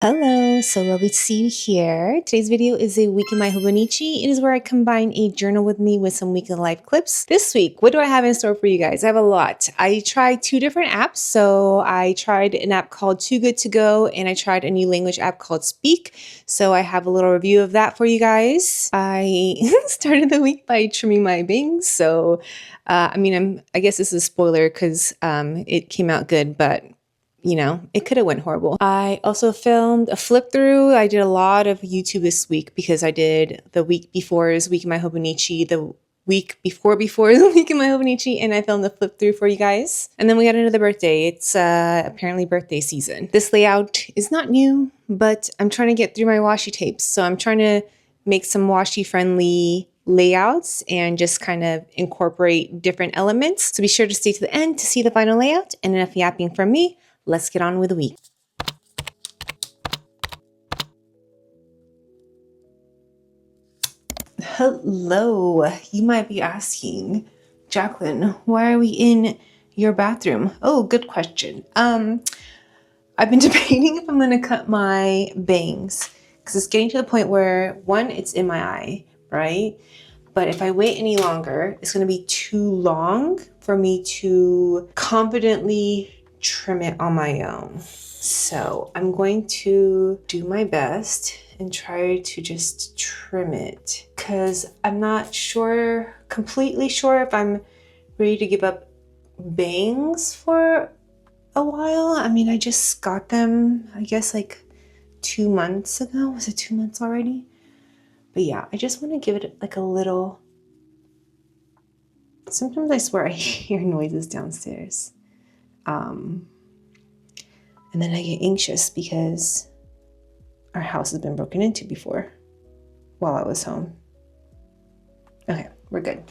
Hello, so lovely to see you here. Today's video is a week in My Hobonichi. It is where I combine a journal with me with some week in life clips. This week, what do I have in store for you guys? I have a lot. I tried two different apps. So I tried an app called Too Good To Go and I tried a new language app called Speak. So I have a little review of that for you guys. I started the week by trimming my bangs. So, I guess this is a spoiler because it came out good, but it could have went horrible. I also filmed a flip through. I did a lot of YouTube this week because I did the week before's week in My Hobonichi, the week before the week in My Hobonichi, and I filmed the flip through for you guys. And then we got into the birthday. It's apparently birthday season. This layout is not new, but I'm trying to get through my washi tapes. So I'm trying to make some washi friendly layouts and just kind of incorporate different elements. So be sure to stay to the end to see the final layout. And enough yapping from me. Let's get on with the week. Hello. You might be asking, Jacqueline, why are we in your bathroom? Oh, good question. I've been debating if I'm going to cut my bangs because it's getting to the point where, one, it's in my eye, right? But if I wait any longer, it's going to be too long for me to confidently trim it on my own. So I'm going to do my best and try to just trim it because I'm not completely sure if I'm ready to give up bangs for a while. I just got them, I guess like 2 months ago. Was it 2 months already? But yeah, I just want to give it like a little. Sometimes I swear I hear noises downstairs. And then I get anxious because our house has been broken into before while I was home. Okay, we're good.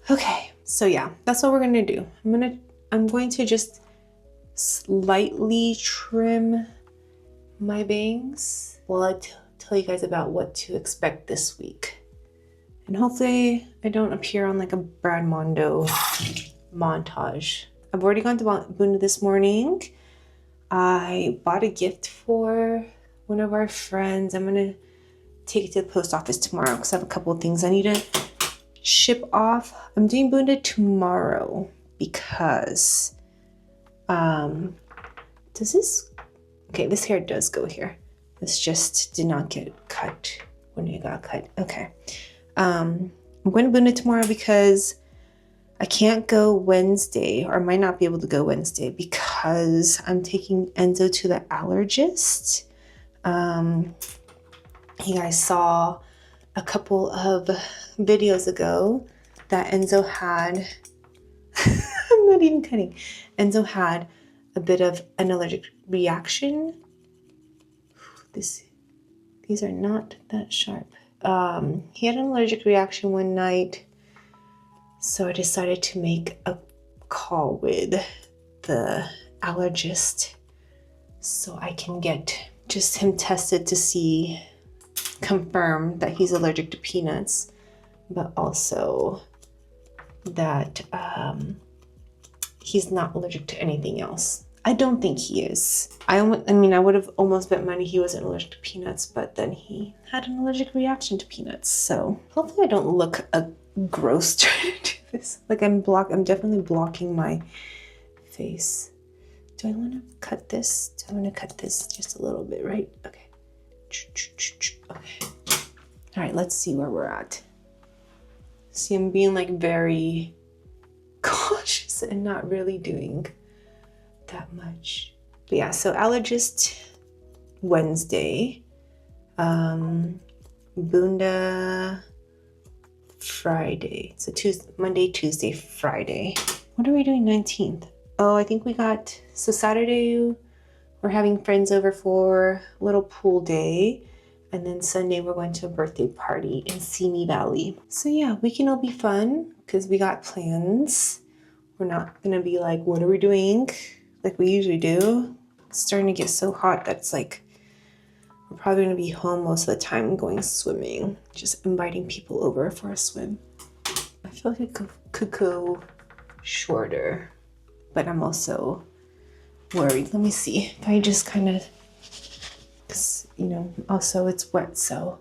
Okay, so yeah, that's what we're gonna do. I'm going to just slightly trim my bangs while I tell you guys about what to expect this week. And hopefully I don't appear on like a Brad Mondo montage. I've already gone to Bunda this morning. I bought a gift for one of our friends. I'm gonna take it to the post office tomorrow because I have a couple of things I need to ship off. I'm doing Bunda tomorrow because this hair does go here. This just did not get cut when it got cut. Okay. I'm going to Bunda tomorrow because I can't go Wednesday, or I might not be able to go Wednesday because I'm taking Enzo to the Allergist. You guys saw a couple of videos ago that Enzo had, I'm not even kidding, Enzo had a bit of an allergic reaction. These are not that sharp. He had an allergic reaction one night. So I decided to make a call with the allergist so I can get just him tested to confirm that he's allergic to peanuts, but also that he's not allergic to anything else. I don't think he is. I would have almost bet money he wasn't allergic to peanuts, but then he had an allergic reaction to peanuts. So hopefully I don't look gross trying to do this. Like I'm definitely blocking my face. Do I want to cut this? I want to cut this just a little bit, right? Okay. Okay. All right, let's see where we're at. See, I'm being like very cautious and not really doing that much. But yeah, so Allergist Wednesday. Bunda Friday. So Monday, Tuesday, Friday. What are we doing 19th? Oh, I think so Saturday we're having friends over for a little pool day. And then Sunday we're going to a birthday party in Simi Valley. So yeah, weekend will be fun because we got plans. We're not gonna be like, what are we doing? Like we usually do. It's starting to get so hot that it's like we're probably going to be home most of the time going swimming, just inviting people over for a swim. I feel like it could go shorter, but I'm also worried. Let me see if I just kind of you know, also it's wet, so.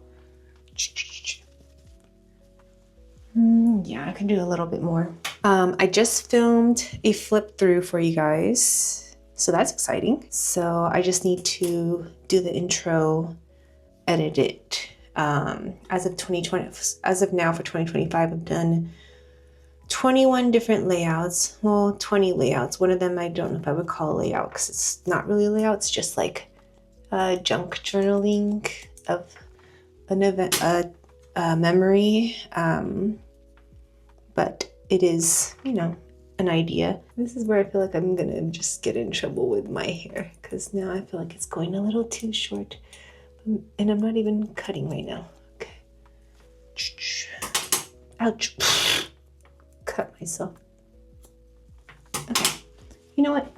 Yeah, I can do a little bit more. I just filmed a flip through for you guys, so that's exciting. So I just need to do the intro, edit it. As of now for 2025, I've done 21 different layouts. Well, 20 layouts. One of them I don't know if I would call a layout because it's not really a layout. It's just like junk journaling of an event, a memory. But it is, you know, an idea. This is where I feel like I'm gonna just get in trouble with my hair because now I feel like it's going a little too short, and I'm not even cutting right now. Okay. Ouch. Cut myself. Okay. You know what?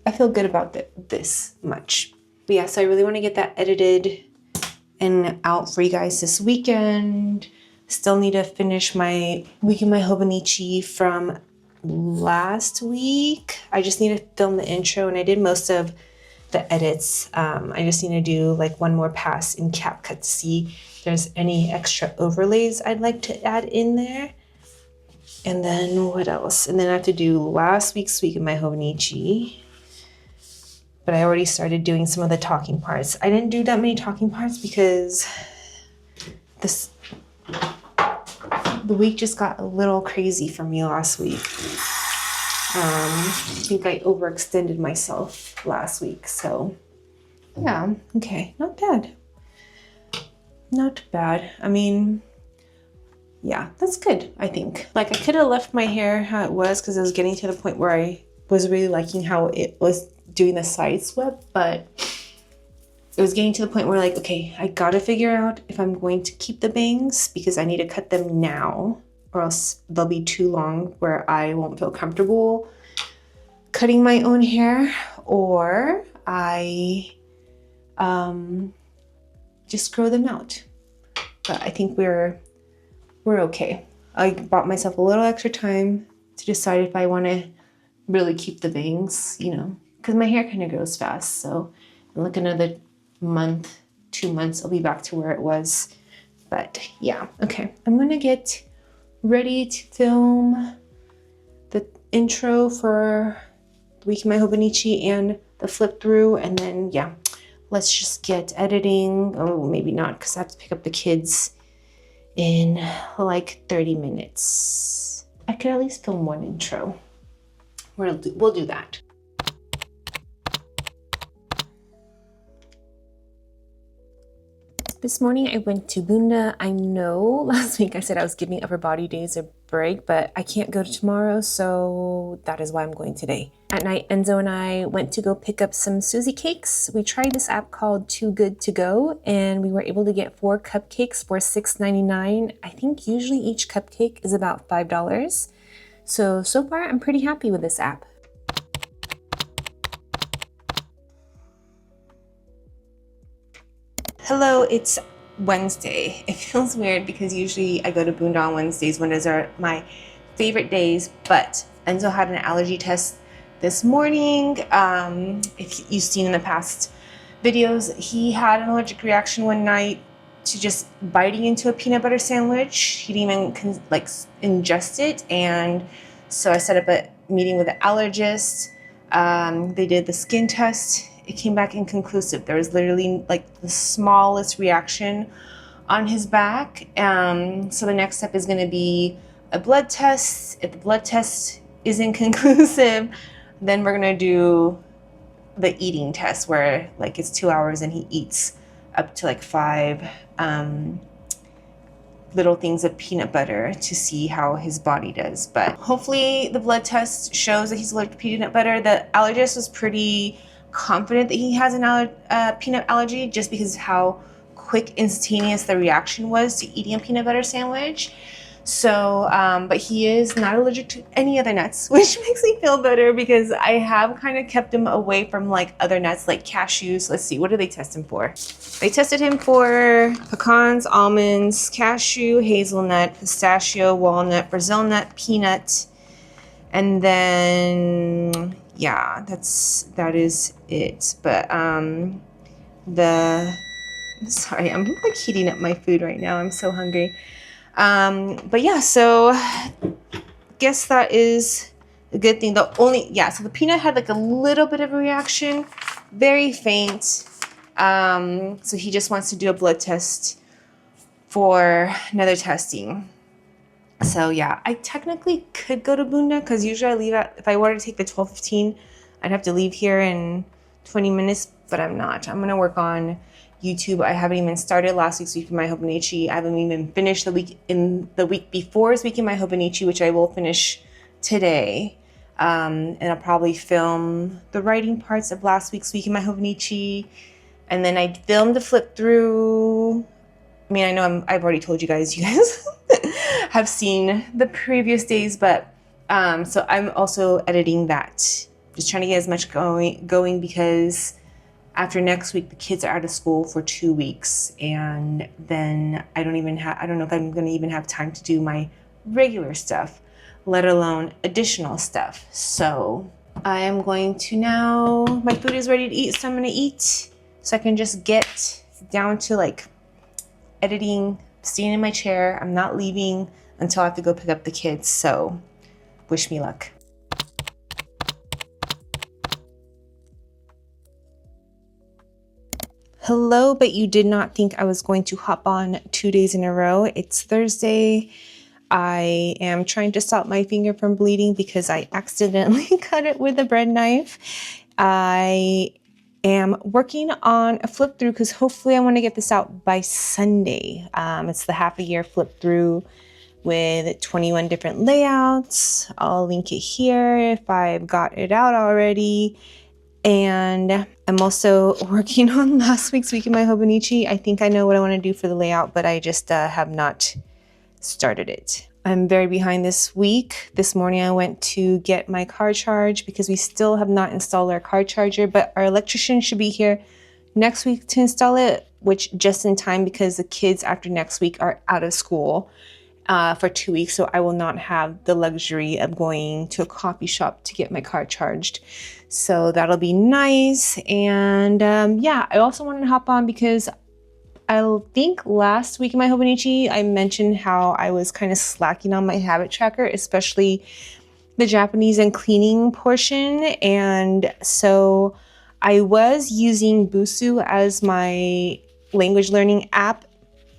I feel good about this much. But yeah, so I really want to get that edited and out for you guys this weekend. Still need to finish my week in My Hobonichi from last week. I just need to film the intro, and I did most of the edits. I just need to do like one more pass in CapCut to see if there's any extra overlays I'd like to add in there. And then what else? And then I have to do last week's week in My Hobonichi. But I already started doing some of the talking parts. I didn't do that many talking parts because the week just got a little crazy for me last week. I think I overextended myself last week, so yeah, okay, not bad. Not bad. I mean, yeah, that's good, I think. Like, I could have left my hair how it was because I was getting to the point where I was really liking how it was doing the side swept, but it was getting to the point where like, okay, I gotta figure out if I'm going to keep the bangs because I need to cut them now or else they'll be too long where I won't feel comfortable cutting my own hair, or I just grow them out. But I think we're okay. I bought myself a little extra time to decide if I want to really keep the bangs, you know, because my hair kind of grows fast. So in like another month, 2 months, I'll be back to where it was. But yeah, okay. I'm gonna get ready to film the intro for the week in My Hobonichi and the flip through, and then yeah, let's just get editing. Oh, maybe not because I have to pick up the kids in like 30 minutes. I could at least film one intro. We'll do that. This morning I went to Bunda. I know last week I said I was giving upper body days a break, but I can't go tomorrow, so that is why I'm going today. At night, Enzo and I went to go pick up some Suzy cakes. We tried this app called Too Good To Go, and we were able to get 4 cupcakes for $6.99. I think usually each cupcake is about $5. So far I'm pretty happy with this app. Hello, it's Wednesday. It feels weird because usually I go to Boonda on Wednesdays. Wednesdays are my favorite days, but Enzo had an allergy test this morning. If you've seen in the past videos, he had an allergic reaction one night to just biting into a peanut butter sandwich. He didn't even ingest it, and so I set up a meeting with the allergist. They did the skin test. It came back inconclusive. There was literally like the smallest reaction on his back. So the next step is going to be a blood test. If the blood test is inconclusive, then we're going to do the eating test where like it's 2 hours and he eats up to like 5 little things of peanut butter to see how his body does. But hopefully the blood test shows that he's allergic to peanut butter. The allergist was pretty confident that he has an peanut allergy just because of how quick, instantaneous the reaction was to eating a peanut butter sandwich. So, but he is not allergic to any other nuts, which makes me feel better because I have kind of kept him away from like other nuts like cashews. Let's see, what do they test him for? They tested him for pecans, almonds, cashew, hazelnut, pistachio, walnut, Brazil nut, peanut, and then yeah, that is it. But the I'm sorry, I'm like heating up my food right now. I'm so hungry. But yeah, so guess that is a good thing. So the peanut had like a little bit of a reaction, very faint. So he just wants to do a blood test for another testing. So yeah, I technically could go to Bunda because usually I leave if I were to take the 12:15, I'd have to leave here in 20 minutes, but I'm not. I'm gonna work on YouTube. I haven't even started last week's Week in My Hobonichi. I haven't even finished the week before's Week in My Hobonichi, which I will finish today. And I'll probably film the writing parts of last week's Week in My Hobonichi. And then I filmed the flip through. I mean, I know I've already told you guys have seen the previous days, but so I'm also editing that. Just trying to get as much going because after next week, the kids are out of school for 2 weeks, and then I don't know if I'm going to even have time to do my regular stuff, let alone additional stuff. So I am going to now, my food is ready to eat, so I'm going to eat so I can just get down to like editing, staying in my chair. I'm not leaving until I have to go pick up the kids, so wish me luck. Hello, but you did not think I was going to hop on 2 days in a row. It's Thursday. I am trying to stop my finger from bleeding because I accidentally cut it with a bread knife. I am working on a flip through because hopefully I want to get this out by Sunday. It's the half a year flip through with 21 different layouts. I'll link it here if I've got it out already. And I'm also working on last week's Week in My Hobonichi. I think I know what I want to do for the layout, but I just have not started it. I'm very behind this week. This morning I went to get my car charged because we still have not installed our car charger, but our electrician should be here next week to install it, which just in time because the kids after next week are out of school for 2 weeks. So I will not have the luxury of going to a coffee shop to get my car charged. So that'll be nice. And yeah, I also wanted to hop on because I think last week in My Hobonichi, I mentioned how I was kind of slacking on my habit tracker, especially the Japanese and cleaning portion. And so I was using Busu as my language learning app,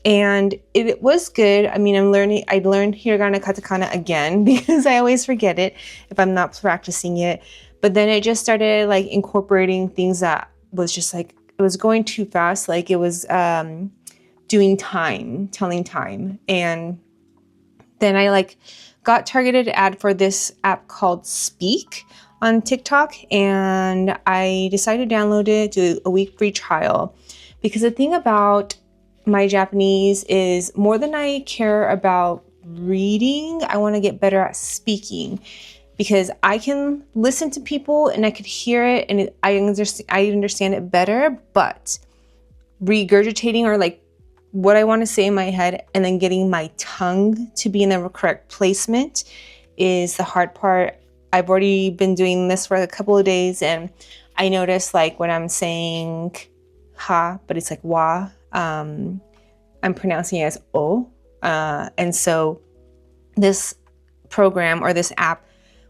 and it was good. I mean, I learned hiragana katakana again because I always forget it if I'm not practicing it. But then I just started like incorporating things that was just like, it was going too fast. Like it was telling time. And then I like got targeted ad for this app called Speak on TikTok. And I decided to download it, do a week free trial. Because the thing about my Japanese is more than I care about reading, I want to get better at speaking. Because I can listen to people and I could hear it and I understand it better, but regurgitating or like what I want to say in my head and then getting my tongue to be in the correct placement is the hard part. I've already been doing this for a couple of days and I notice like when I'm saying ha, but it's like wa, I'm pronouncing it as o. And so this program or this app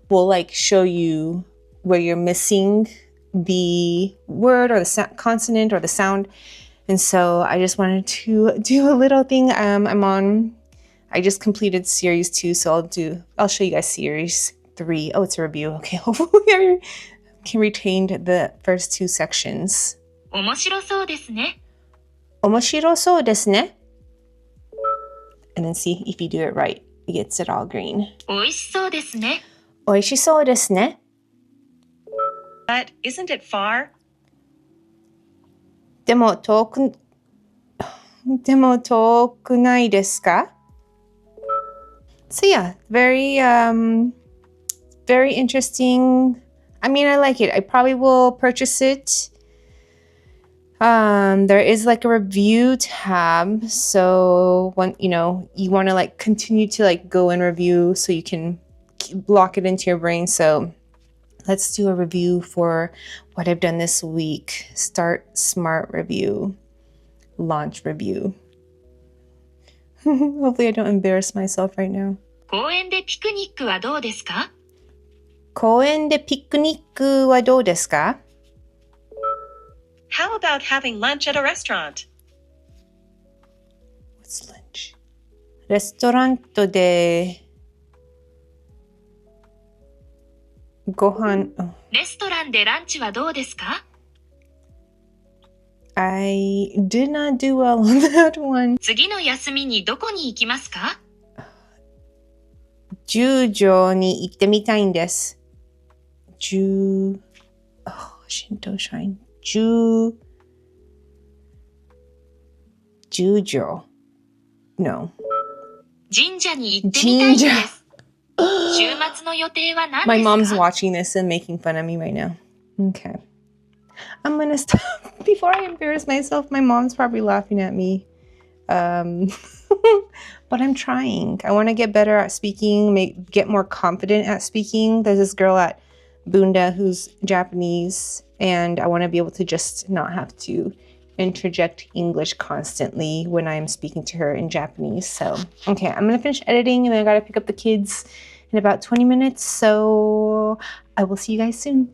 will like show you where you're missing the word or the consonant or the sound. And so I just wanted to do a little thing. I just completed series 2, so I'll show you guys series 3. Oh, it's a review. Okay, hopefully I can retain the first 2 sections. 面白そうですね. 面白そうですね. And then see if you do it right. It gets it all green. 美味しそうですね. 美味しそうですね. But isn't it far? でも遠くないですか? So yeah, very interesting. I mean, I like it. I probably will purchase it. There is like a review tab. So when, you want to like continue to like go and review so you can lock it into your brain. So let's do a review for what I've done this week. Start smart review. launch review. Hopefully I don't embarrass myself right now. 公園でピクニックはどうですか?公園でピクニックはどうですか? How about having lunch at a restaurant? What's lunch? レストランでご飯。レストランでランチはどうですか? I did not do well on that one. 次の休みにどこに行きますか? 十条に行ってみたいんです。神道シャイン。十条。No. 神社に行ってみたいんです。週末の予定は何 My ですか? mom's watching this and making fun of me right now. Okay. I'm gonna stop before I embarrass myself. My mom's probably laughing at me. But I'm trying. I want to get better at speaking, get more confident at speaking. There's this girl at Bunda who's Japanese, and I want to be able to just not have to interject English constantly when I'm speaking to her in Japanese. So, okay, I'm going to finish editing, and then I got to pick up the kids in about 20 minutes. So I will see you guys soon.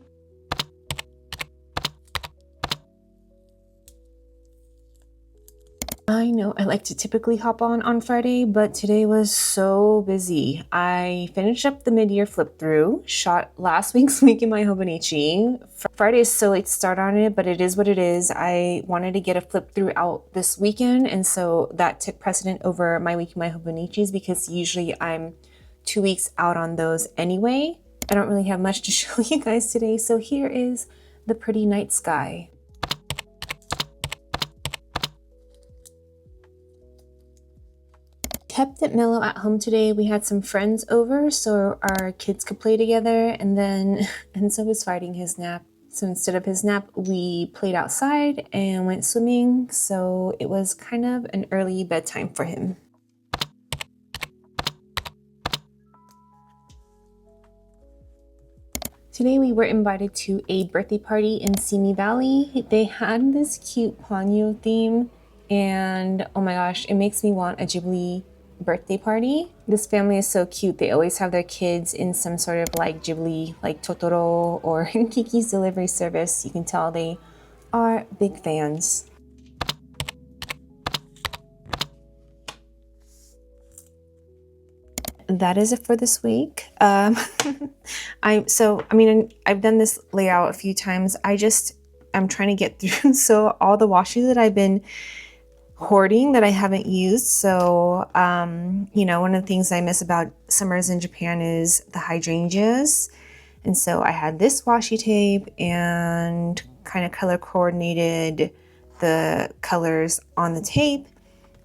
I know I like to typically hop on Friday, but today was so busy. I finished up the mid-year flip through, shot last week's week in My Hobonichi. Friday is so late to start on it, but it is what it is. I wanted to get a flip through out this weekend, and so that took precedent over my week in My Hobonichis because usually I'm 2 weeks out on those anyway. I don't really have much to show you guys today, so here is the pretty night sky. Kept it mellow at home today. We had some friends over so our kids could play together, and then Enzo was fighting his nap. So instead of his nap, we played outside and went swimming. So it was kind of an early bedtime for him. Today we were invited to a birthday party in Simi Valley. They had this cute Ponyo theme, and oh my gosh, it makes me want a Ghibli birthday party. This family is so cute. They always have their kids in some sort of like Ghibli, like Totoro or Kiki's Delivery Service. You can tell they are big fans. That is it for this week. I've done this layout a few times. I'm trying to get through. So all the washi that I've been hoarding that I haven't used. So, one of the things I miss about summers in Japan is the hydrangeas. And so I had this washi tape and kind of color coordinated the colors on the tape.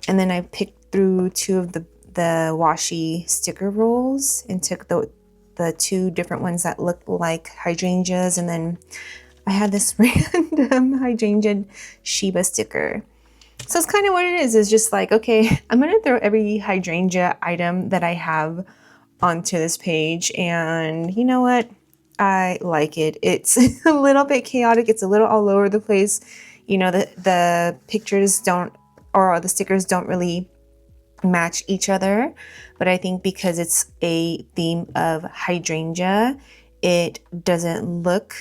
And then I picked through two of the washi sticker rolls and took the two different ones that looked like hydrangeas. And then I had this random hydrangea Shiba sticker. So it's kind of what it is. It's just like, okay, I'm going to throw every hydrangea item that I have onto this page. And you know what? I like it. It's a little bit chaotic. It's a little all over the place. The pictures or the stickers don't really match each other. But I think because it's a theme of hydrangea, it doesn't look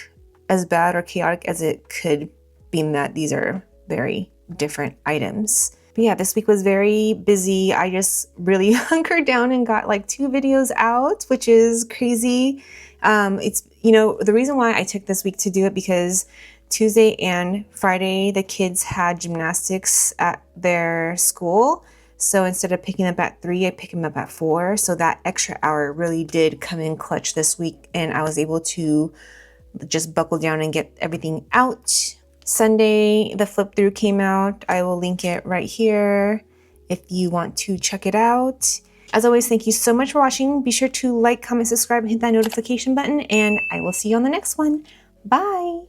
as bad or chaotic as it could, being that these are very different items. But yeah, this week was very busy. I just really hunkered down and got like 2 videos out, which is crazy. It's, the reason why I took this week to do it because Tuesday and Friday, the kids had gymnastics at their school. So instead of picking them up at 3, I picked them up at 4. So that extra hour really did come in clutch this week. And I was able to just buckle down and get everything out. Sunday, the flip through came out. I will link it right here if you want to check it out. As always, thank you so much for watching. Be sure to like, comment, subscribe, and hit that notification button. And I will see you on the next one. Bye.